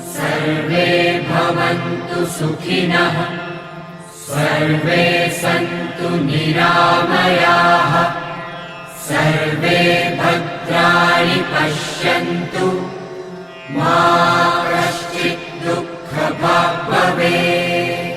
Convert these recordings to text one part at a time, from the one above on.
सर्वे भवन्तु सुखिनः, सर्वे सन्तु निरामयाः, सर्वे भद्राणि पश्यन्तु, मा कश्चित् दुःखभाग् भवेत्।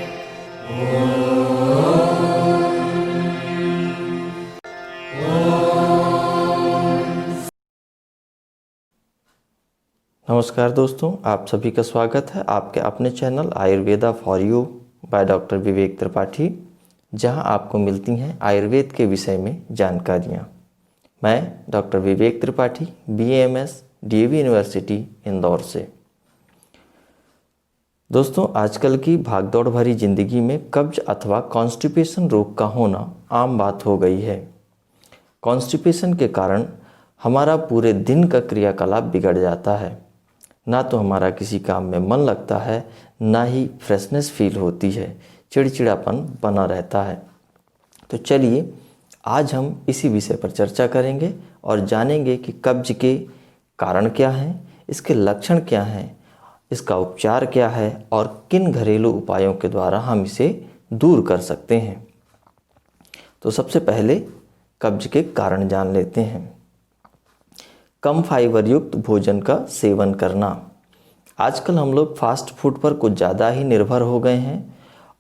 नमस्कार दोस्तों, आप सभी का स्वागत है आपके अपने channel Ayurveda for you by doctor Vivek Tripathi, जहां आपको मिलती हैं आयुर्वेद के विषय में जानकारियां। मैं doctor Vivek Tripathi, BAMS, DAV university Indore से। दोस्तों, आजकल की भागदौड़ भरी जिंदगी में कब्ज अथवा कॉन्स्टिपेशन रोग का होना आम बात हो गई है। कॉन्स्टिपेशन के कारण हमारा पूरे दिन का क्रियाकलाप बिगड़ जाता है। ना तो हमारा किसी काम में मन लगता है, ना ही फ्रेशनेस फील होती है, चिड़चिड़ापन बना रहता है। तो चलिए आज हम इसी विषय पर चर्चा करेंगे और जानेंगे कि कब्ज के कारण क्या हैं, इसके लक्षण क्या हैं, इसका उपचार क्या है और किन घरेलू उपायों के द्वारा हम इसे दूर कर सकते हैं। तो सबसे पहले कब्ज के कारण जान लेते हैं। कम फाइबर युक्त भोजन का सेवन करना। आजकल हम लोग फास्ट फूड पर कुछ ज़्यादा ही निर्भर हो गए हैं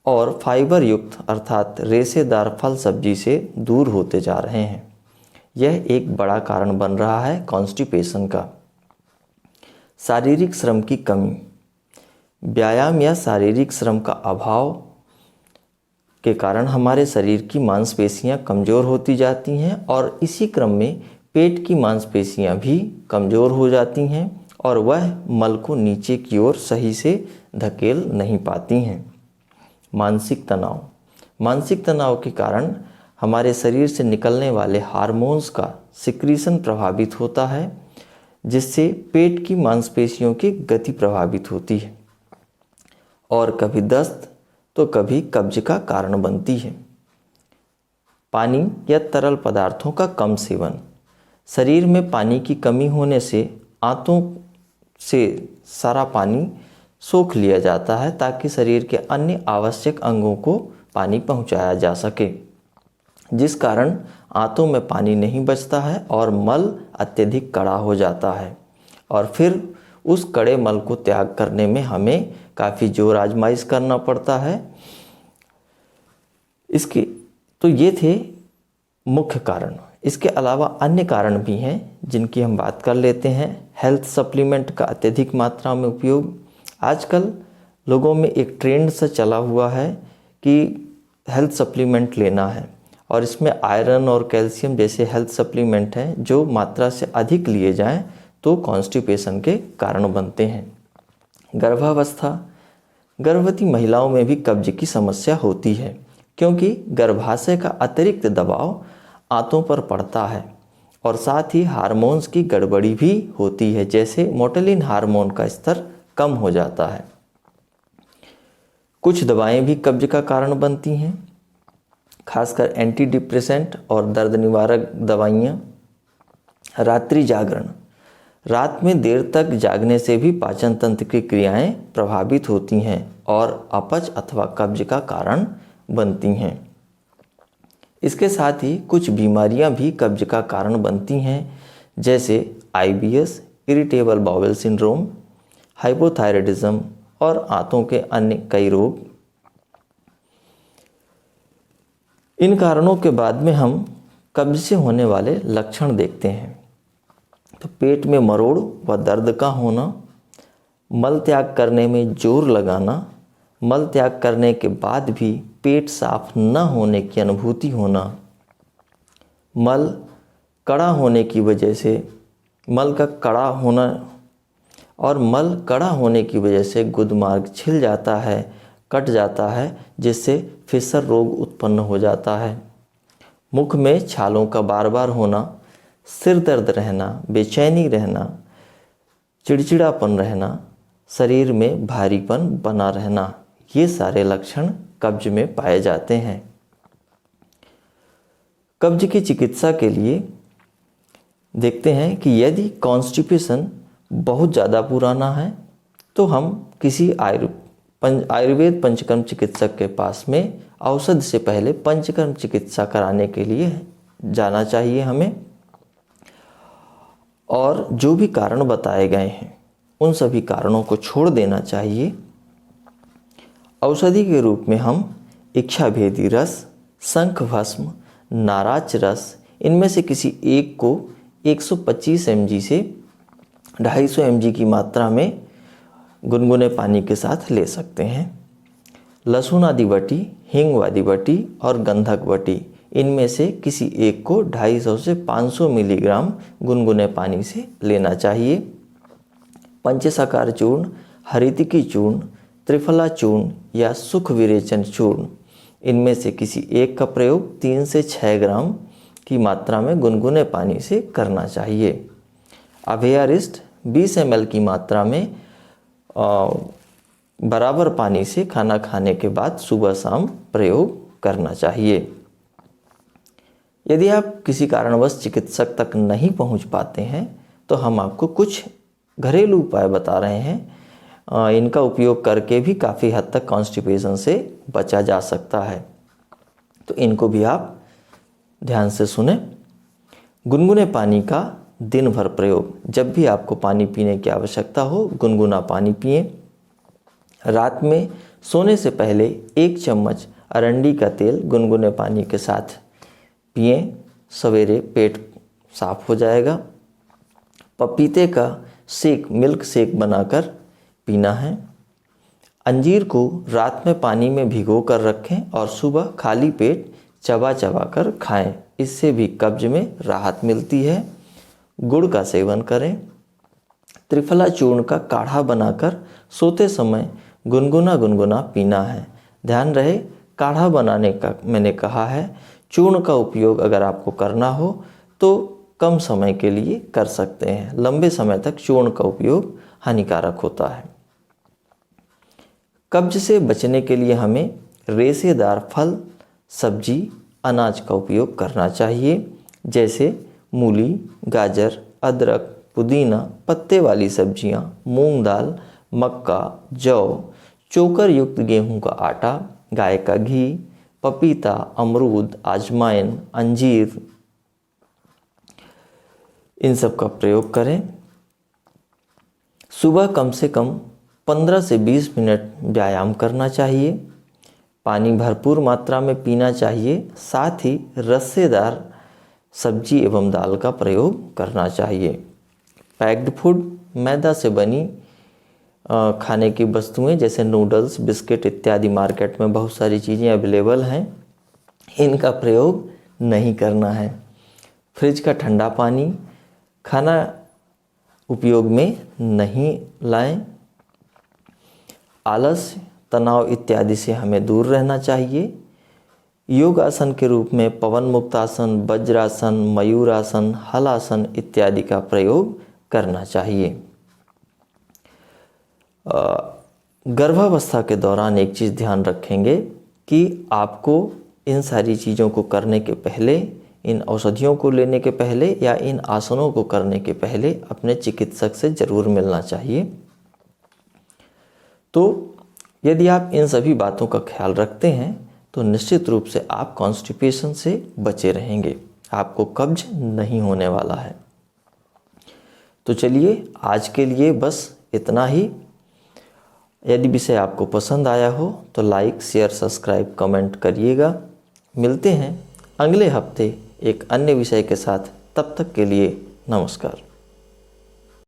और फाइबर युक्त अर्थात रेशेदार फल सब्जी से दूर होते जा रहे हैं। यह एक बड़ा कारण बन रहा है कॉन्स्टिपेशन का। शारीरिक श्रम की कमी। व्यायाम या शारीरिक श्रम का अभाव के कारण हमारे शरीर की मांसपेशियां कमज़ोर होती जाती हैं और इसी क्रम में पेट की मांसपेशियां भी कमज़ोर हो जाती हैं और वह मल को नीचे की ओर सही से धकेल नहीं पाती हैं। मानसिक तनाव। मानसिक तनाव के कारण हमारे शरीर से निकलने वाले हार्मोन्स का सिक्रीशन प्रभावित होता है, जिससे पेट की मांसपेशियों की गति प्रभावित होती है और कभी दस्त तो कभी कब्ज का कारण बनती है। पानी या तरल पदार्थों का कम सेवन। शरीर में पानी की कमी होने से आंतों से सारा पानी सोख लिया जाता है ताकि शरीर के अन्य आवश्यक अंगों को पानी पहुंचाया जा सके, जिस कारण आंतों में पानी नहीं बचता है और मल अत्यधिक कड़ा हो जाता है और फिर उस कड़े मल को त्याग करने में हमें काफ़ी जोर आजमाइश करना पड़ता है। इसके तो ये थे मुख्य कारण। इसके अलावा अन्य कारण भी हैं जिनकी हम बात कर लेते हैं। हेल्थ सप्लीमेंट का अत्यधिक मात्रा में उपयोग। आजकल लोगों में एक ट्रेंड सा चला हुआ है कि हेल्थ सप्लीमेंट लेना है और इसमें आयरन और कैल्शियम जैसे हेल्थ सप्लीमेंट हैं जो मात्रा से अधिक लिए जाएं तो कॉन्स्टिपेशन के कारण बनते हैं। गर्भावस्था। गर्भवती महिलाओं में भी कब्ज की समस्या होती है क्योंकि गर्भाशय का अतिरिक्त दबाव आंतों पर पड़ता है और साथ ही हार्मोन्स की गड़बड़ी भी होती है, जैसे मोटेलिन हार्मोन का स्तर कम हो जाता है। कुछ दवाएं भी कब्ज का कारण बनती हैं, खासकर एंटी डिप्रेसेंट और दर्द निवारक दवाइयाँ। रात्रि जागरण। रात में देर तक जागने से भी पाचन तंत्र की क्रियाएं प्रभावित होती हैं और अपच अथवा कब्ज का कारण बनती हैं। इसके साथ ही कुछ बीमारियां भी कब्ज का कारण बनती हैं, जैसे IBS, irritable bowel syndrome, hypothyroidism और आंतों के अन्य कई रोग। इन कारणों के बाद में हम कब्ज से होने वाले लक्षण देखते हैं। तो पेट में मरोड़ व दर्द का होना, मल त्याग करने में जोर लगाना, मल त्याग करने के बाद भी पेट साफ न होने की अनुभूति होना, मल कड़ा होने की वजह से मल का कड़ा होना और मल कड़ा होने की वजह से गुदमार्ग छिल जाता है, कट जाता है, जिससे फिशर रोग उत्पन्न हो जाता है। मुख में छालों का बार बार होना, सिर दर्द रहना, बेचैनी रहना, चिड़चिड़ापन रहना, शरीर में भारीपन बना रहना, ये सारे लक्षण कब्ज में पाए जाते हैं। कब्ज की चिकित्सा के लिए देखते हैं कि यदि कॉन्स्टिपेशन बहुत ज़्यादा पुराना है तो हम किसी आयुर्वेद पंचकर्म चिकित्सक के पास में औषधि से पहले पंचकर्म चिकित्सा कराने के लिए जाना चाहिए हमें। और जो भी कारण बताए गए हैं उन सभी कारणों को छोड़ देना चाहिए। औषधि के रूप में हम इच्छाभेदी रस, शंख भस्म, नाराज रस, इनमें से किसी एक को 125 mg से 250 mg की मात्रा में गुनगुने पानी के साथ ले सकते हैं। लहसुन आदि बटी, हींग वादी बटी और गंधक बटी, इनमें से किसी एक को 250 से 500 मिलीग्राम गुनगुने पानी से लेना चाहिए। पंचसाकार चूर्ण, हरितिकी चूर्ण, त्रिफला चूर्ण या सुख विरेचन चूर्ण, इनमें से किसी एक का प्रयोग 3 से 6 ग्राम की मात्रा में गुनगुने पानी से करना चाहिए। अभयारिष्ट 20 ml की मात्रा में बराबर पानी से खाना खाने के बाद सुबह शाम प्रयोग करना चाहिए। यदि आप किसी कारणवश चिकित्सक तक नहीं पहुंच पाते हैं तो हम आपको कुछ घरेलू उपाय बता रहे हैं। इनका उपयोग करके भी काफ़ी हद तक कॉन्स्टिपेशन से बचा जा सकता है, तो इनको भी आप ध्यान से सुने। गुनगुने पानी का दिन भर प्रयोग, जब भी आपको पानी पीने की आवश्यकता हो गुनगुना पानी पिएं। रात में सोने से पहले 1 चम्मच अरंडी का तेल गुनगुने पानी के साथ पिएं, सवेरे पेट साफ हो जाएगा। पपीते का शेक, मिल्क शेक बनाकर पीना है। अंजीर को रात में पानी में भिगो कर रखें और सुबह खाली पेट चबा चबा कर खाएं, इससे भी कब्ज में राहत मिलती है। गुड़ का सेवन करें। त्रिफला चूर्ण का काढ़ा बनाकर सोते समय गुनगुना गुनगुना पीना है। ध्यान रहे, काढ़ा बनाने का मैंने कहा है। चूर्ण का उपयोग अगर आपको करना हो तो कम समय के लिए कर सकते हैं, लंबे समय तक चूर्ण का उपयोग हानिकारक होता है। कब्ज से बचने के लिए हमें रेशेदार फल, सब्जी, अनाज का उपयोग करना चाहिए, जैसे मूली, गाजर, अदरक, पुदीना, पत्ते वाली सब्जियां, मूंग दाल, मक्का, जौ, चोकर युक्त गेहूं का आटा, गाय का घी, पपीता, अमरूद, अजवाइन, अंजीर, इन सब का प्रयोग करें। सुबह कम से कम 15 से 20 मिनट व्यायाम करना चाहिए। पानी भरपूर मात्रा में पीना चाहिए, साथ ही रस्सेदार सब्जी एवं दाल का प्रयोग करना चाहिए। पैक्ड फूड, मैदा से बनी खाने की वस्तुएं जैसे नूडल्स, बिस्किट इत्यादि मार्केट में बहुत सारी चीज़ें अवेलेबल हैं, इनका प्रयोग नहीं करना है। फ्रिज का ठंडा पानी खाना उपयोग में नहीं लाएं। आलस, तनाव इत्यादि से हमें दूर रहना चाहिए। योग आसन के रूप में पवन मुक्तासन, वज्रासन, मयूरासन, हलासन इत्यादि का प्रयोग करना चाहिए। गर्भावस्था के दौरान एक चीज़ ध्यान रखेंगे कि आपको इन सारी चीज़ों को करने के पहले, इन औषधियों को लेने के पहले या इन आसनों को करने के पहले अपने चिकित्सक से ज़रूर मिलना चाहिए। तो यदि आप इन सभी बातों का ख्याल रखते हैं तो निश्चित रूप से आप कॉन्स्टिपेशन से बचे रहेंगे, आपको कब्ज नहीं होने वाला है। तो चलिए आज के लिए बस इतना ही। यदि विषय आपको पसंद आया हो तो लाइक, शेयर, सब्सक्राइब, कमेंट करिएगा। मिलते हैं अगले हफ्ते एक अन्य विषय के साथ, तब तक के लिए नमस्कार।